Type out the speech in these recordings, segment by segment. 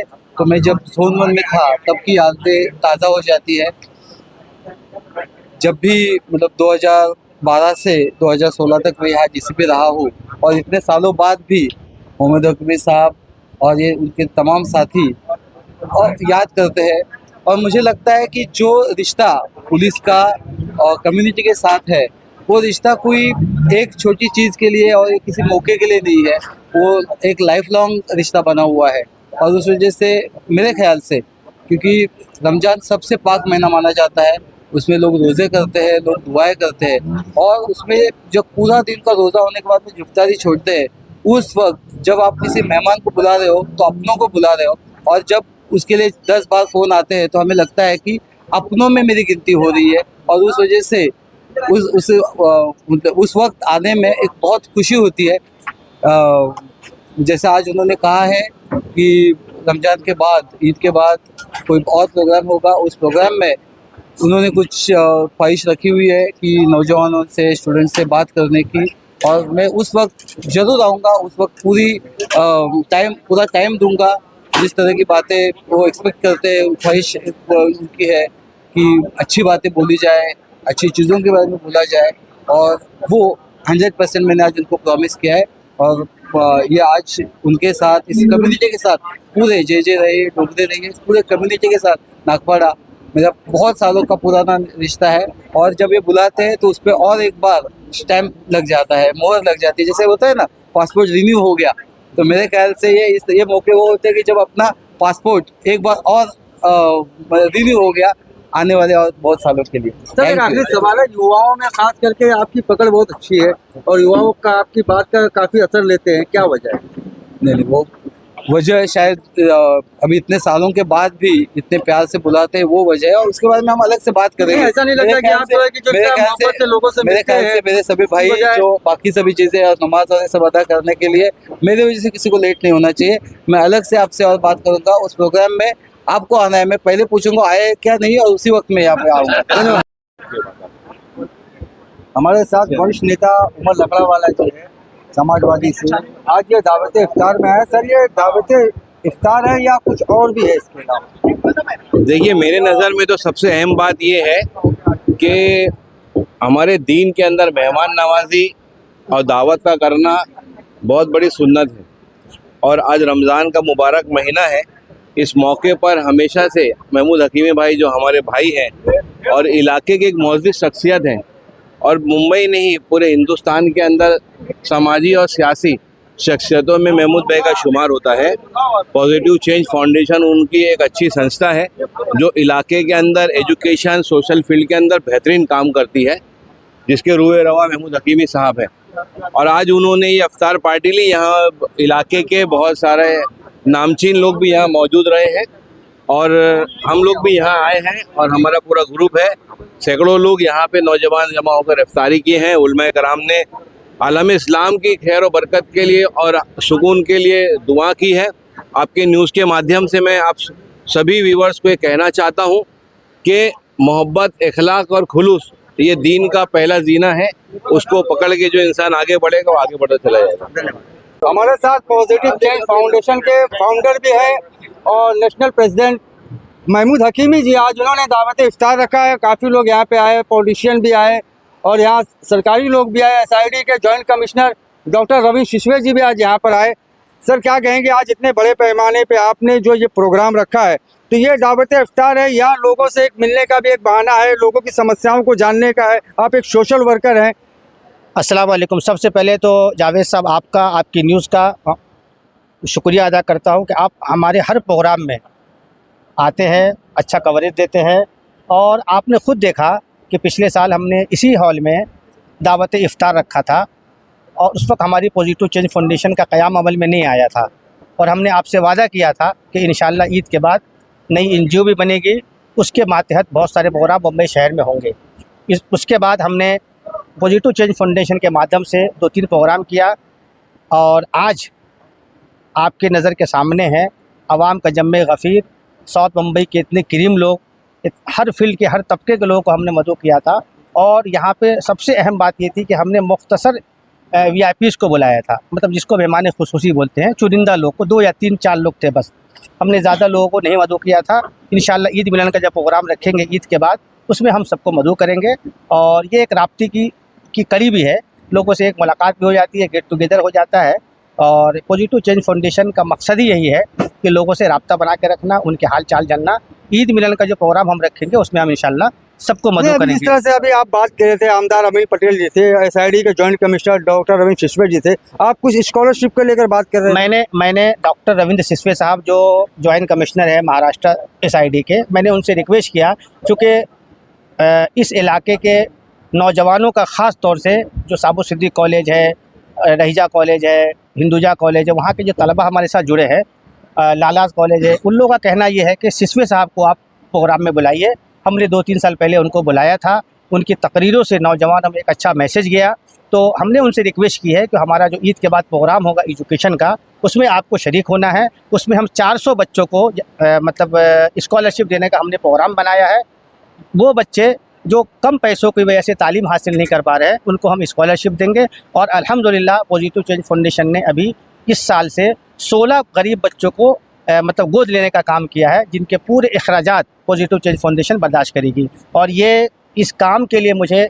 तो मैं जब जोन 1 में था तब की यादें ताज़ा हो जाती है। जब भी मतलब 2012 से 2016 तक मैं यहाँ जिस भी रहा हूँ और इतने सालों बाद भी मोहम्मद हकीमी साहब और ये उनके तमाम साथी और याद करते हैं। और मुझे लगता है कि जो रिश्ता पुलिस का और कम्युनिटी के साथ है, वो रिश्ता कोई एक छोटी चीज़ के लिए और किसी मौके के लिए नहीं है, वो एक लाइफ लॉन्ग रिश्ता बना हुआ है। और उस वजह से मेरे ख्याल से, क्योंकि रमज़ान सबसे पाक महीना माना जाता है, उसमें लोग रोज़े करते हैं, लोग दुआएं करते हैं और उसमें जब पूरा दिन का रोज़ा होने के बाद में इफ्तारी छोड़ते हैं, उस वक्त जब आप किसी मेहमान को बुला रहे हो तो अपनों को बुला रहे हो, और जब उसके लिए 10 बार फ़ोन आते हैं तो हमें लगता है कि अपनों में मेरी गिनती हो रही है। और उस वजह से उस वक्त आने में एक बहुत खुशी होती है। जैसे आज उन्होंने कहा है कि रमज़ान के बाद, ईद के बाद कोई और प्रोग्राम होगा, उस प्रोग्राम में उन्होंने कुछ ख्वाहिश रखी हुई है कि नौजवानों से, स्टूडेंट से बात करने की, और मैं उस वक्त ज़रूर आऊँगा। उस वक्त पूरा टाइम दूंगा। जिस तरह की बातें वो एक्सपेक्ट करते हैं, ख्वाहिश उनकी है कि अच्छी बातें बोली जाए, अच्छी चीज़ों के बारे में बोला जाए, और वो 100% मैंने आज उनको प्रॉमिस किया है। और ये आज उनके साथ, इस कम्युनिटी के साथ, पूरे जे रहे, डोगरे रहे, इस पूरे कम्युनिटी के साथ नागपाड़ा मेरा बहुत सालों का पुराना रिश्ता है। और जब ये बुलाते हैं तो उस पर और एक बार स्टैम्प लग जाता है, मोहर लग जाती है। जैसे होता है ना, पासपोर्ट रिन्यू हो गया, तो मेरे ख्याल से ये मौके वो होते हैं कि जब अपना पासपोर्ट एक बार और रिन्यू हो गया आने वाले और बहुत सालों के लिए। सर, एक आखिरी सवाल है, युवाओं में खास करके आपकी पकड़ बहुत अच्छी है और युवाओं का आपकी बात का काफ़ी असर लेते हैं, क्या वजह है? नहीं, वो वजह शायद अभी इतने सालों के बाद भी इतने प्यार से बुलाते हैं, वो वजह है। और उसके बाद में हम अलग से बात करेंगे। ऐसा नहीं लगता कि आप जो है कि जो मोहब्बत से लोगों से मेरे ख्याल से मेरे सभी भाई जो बाकी सभी चीज़ें और नमाज और सब अदा करने के लिए मेरे वजह से किसी को लेट नहीं होना चाहिए। मैं अलग से आपसे और बात करूँगा। उस प्रोग्राम में आपको आना है, मैं पहले पूछूंगा आए क्या नहीं, और उसी वक्त में यहाँ पे आऊँगा। हमारे साथ वरिष्ठ नेता उमर लकड़ावाला जी है, समाजवादी से। आज ये दावत इफ्तार में है। सर, ये दावत इफ्तार है या कुछ और भी है इसके अलावा? देखिए, मेरे नज़र में तो सबसे अहम बात ये है कि हमारे दीन के अंदर मेहमान नवाजी और दावत का करना बहुत बड़ी सुन्नत है। और आज रमज़ान का मुबारक महीना है। इस मौके पर हमेशा से महमूद हकीमी भाई, जो हमारे भाई हैं और इलाके के एक मौजूद शख्सियत हैं, और मुंबई नहीं पूरे हिंदुस्तान के अंदर समाजी और सियासी शख्सियतों में महमूद भाई का शुमार होता है। पॉजिटिव चेंज फाउंडेशन उनकी एक अच्छी संस्था है जो इलाके के अंदर एजुकेशन, सोशल फील्ड के अंदर बेहतरीन काम करती है, जिसके रूए रवा महमूद हकीमी साहब है। और आज उन्होंने ये इफ्तार पार्टी ली। यहाँ इलाके के बहुत सारे नामचीन लोग भी यहाँ मौजूद रहे हैं और हम लोग भी यहाँ आए हैं और हमारा पूरा ग्रुप है। सैकड़ों लोग यहाँ पे नौजवान जमा होकर इफ्तारी किए हैं। उलमा कराम ने आलम इस्लाम की खैर और बरकत के लिए और सुकून के लिए दुआ की है। आपके न्यूज़ के माध्यम से मैं आप सभी व्यूवर्स को ये कहना चाहता हूँ कि मोहब्बत, इखलाक और खुलूस ये दीन का पहला जीना है। उसको पकड़ के जो इंसान आगे बढ़ेगा वो आगे बढ़ता चला जाएगा। हमारे साथ पॉजिटिव चेंज फाउंडेशन के फाउंडर भी है और नेशनल प्रेसिडेंट महमूद हकीमी जी। आज उन्होंने दावत इफ्तार रखा है। काफ़ी लोग यहाँ पे आए, पॉलिटिशियन भी आए और यहाँ सरकारी लोग भी आए। SID के जॉइंट कमिश्नर डॉक्टर रवि शिशवे जी भी आज यहाँ पर आए। सर, क्या कहेंगे, आज इतने बड़े पैमाने पे आपने जो ये प्रोग्राम रखा है, तो ये दावत इफ्तार है या लोगों से एक मिलने का भी एक बहाना है, लोगों की समस्याओं को जानने का है? आप एक सोशल वर्कर हैं। अस्सलाम वालेकुम। सबसे पहले तो जावेद साहब, आपकी न्यूज़ का शुक्रिया अदा करता हूं कि आप हमारे हर प्रोग्राम में आते हैं, अच्छा कवरेज देते हैं। और आपने ख़ुद देखा कि पिछले साल हमने इसी हॉल में दावत इफ्तार रखा था और उस वक्त हमारी पॉजिटिव चेंज फाउंडेशन का क़याम अमल में नहीं आया था और हमने आपसे वादा किया था कि इंशाअल्लाह ईद के बाद नई NGO भी बनेगी, उसके मातहत बहुत सारे प्रोग्राम मुंबई शहर में होंगे। उसके बाद हमने पॉजिटिव चेंज फाउंडेशन के माध्यम से 2-3 प्रोग्राम किया और आज आपके नज़र के सामने है आवाम का जम्मे गफ़ीर, साउथ मुंबई के इतने करीम लोग, हर फील्ड के हर तबके के लोगों को हमने मदऊ किया था। और यहाँ पे सबसे अहम बात ये थी कि हमने मुख्तसर VIPs को बुलाया था, मतलब जिसको मेहमान खुसूसी बोलते हैं, चुनिंदा लोग को, 2 या 3-4 लोग थे बस। हमने ज़्यादा लोगों को नहीं मदऊ किया था। इंशाल्लाह ईद मिलन का जब प्रोग्राम रखेंगे ईद के बाद, उसमें हम सबको मदऊ करेंगे। और ये एक राब्ते की कड़ी भी है, लोगों से एक मुलाकात भी हो जाती है, गेट टुगेदर हो जाता है। और पॉजिटिव चेंज फाउंडेशन का मकसद ही यही है कि लोगों से राब्ता बना के रखना, उनके हाल चाल जानना। ईद मिलन का जो प्रोग्राम हम रखेंगे उसमें हम इंशाल्लाह सबको मदद जिस करेंगे। तरह से अभी आप बात कर रहे थे, आमदार अमीर पटेल जी थे, SID के जॉइंट कमिश्नर डॉक्टर रविंद्र सिसवे जी थे, आप कुछ स्कॉलरशिप को लेकर बात कर रहे थे। मैंने डॉक्टर रविंद्र सिसवे साहब जो जॉइंट कमिश्नर है महाराष्ट्र SID के, मैंने उनसे रिक्वेस्ट किया, चूँकि इस इलाके के नौजवानों का ख़ास तौर से जो साबु सिद्दीक कॉलेज है, रहीजा कॉलेज है, हिंदुजा कॉलेज है, वहाँ के जो तलबा हमारे साथ जुड़े हैं, लालाज कॉलेज है, उन लोगों का कहना ये है कि सिसवे साहब को आप प्रोग्राम में बुलाइए। हमने 2-3 साल पहले उनको बुलाया था, उनकी तकरीरों से नौजवानों में एक अच्छा मैसेज गया। तो हमने उनसे रिक्वेस्ट की है कि हमारा जो ईद के बाद प्रोग्राम होगा एजुकेशन का, उसमें आपको शरीक होना है। उसमें हम 400 बच्चों को मतलब स्कॉलरशिप देने का हमने प्रोग्राम बनाया है। वो बच्चे जो कम पैसों की वजह से तालीम हासिल नहीं कर पा रहे हैं, उनको हम स्कॉलरशिप देंगे। और अल्हम्दुलिल्लाह पॉजिटिव चेंज फाउंडेशन ने अभी इस साल से 16 गरीब बच्चों को मतलब गोद लेने का काम किया है, जिनके पूरे अखराजात पॉजिटिव चेंज फाउंडेशन बर्दाश्त करेगी। और ये इस काम के लिए मुझे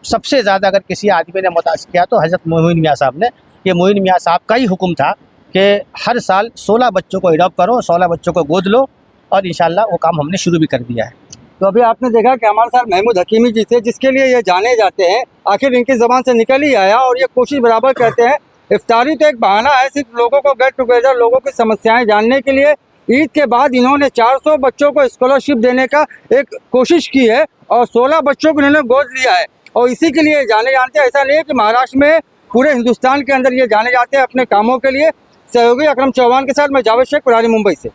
सबसे ज़्यादा अगर किसी आदमी ने मुतासिर किया तो हज़रत मोइन मियाँ साहब ने। ये मोइन मियाँ साहब का ही हुक्म था कि हर साल 16 बच्चों को अडॉप्ट करो, 16 बच्चों को गोद लो, और इंशाल्लाह वो काम हमने शुरू भी कर दिया है। तो अभी आपने देखा कि हमारे साथ महमूद हकीमी जी थे, जिसके लिए ये जाने जाते हैं, आखिर इनकी ज़बान से निकल ही आया। और ये कोशिश बराबर करते हैं, इफ्तारी तो एक बहाना है, सिर्फ लोगों को गेट टुगेदर, लोगों की समस्याएं जानने के लिए। ईद के बाद इन्होंने 400 बच्चों को स्कॉलरशिप देने का एक कोशिश की है और 16 बच्चों को इन्होंने गोद लिया है। और इसी के लिए जाने जानते हैं। ऐसा नहीं है कि महाराष्ट्र में, पूरे हिंदुस्तान के अंदर ये जाने जाते हैं अपने कामों के लिए। सहयोगी अकरम चौहान के साथ मैं जावेद शेख, पुरानी मुंबई से।